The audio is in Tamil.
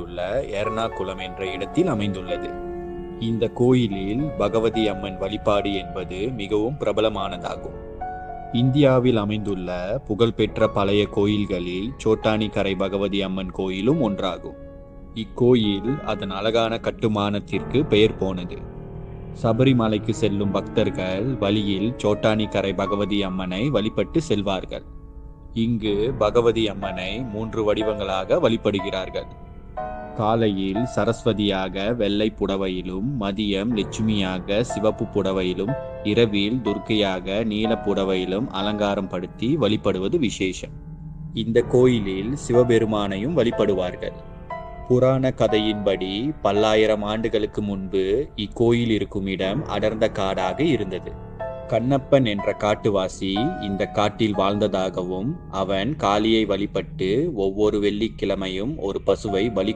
உள்ள எர்ணாகுளம் என்ற இடத்தில் அமைந்துள்ளது. இந்த கோயிலில் பகவதி அம்மன் வழிபாடு என்பது மிகவும் பிரபலமானதாகும். இந்தியாவில் அமைந்துள்ள புகழ்பெற்ற பழைய கோயில்களில் சோட்டானிக்கரை பகவதி அம்மன் கோயிலும் ஒன்றாகும். இக்கோயில் அதன் அழகான கட்டுமானத்திற்கு பெயர் போனது. சபரிமலைக்கு செல்லும் பக்தர்கள் வழியில் சோட்டானிக்கரை பகவதி அம்மனை வழிபட்டு செல்வார்கள். இங்கு பகவதி அம்மனை 3 வடிவங்களாக வழிபடுகிறார்கள். காலையில் சரஸ்வதியாக வெள்ளை புடவையிலும், மதியம் லட்சுமியாக சிவப்பு புடவையிலும், இரவில் துர்க்கையாக நீல புடவையிலும் அலங்காரம் படுத்தி வழிபடுவது விசேஷம். இந்த கோயிலில் சிவபெருமானையும் வழிபடுவார்கள். புராண கதையின்படி பல்லாயிரம் ஆண்டுகளுக்கு முன்பு இக்கோயில் இருக்கும் இடம் அடர்ந்த காடாக இருந்தது. கண்ணப்பன் என்ற காட்டுவாசி இந்த காட்டில் வாழ்ந்ததாகவும், அவன் காளியை வழிபட்டு ஒவ்வொரு வெள்ளிக்கிழமையும் ஒரு பசுவை பலி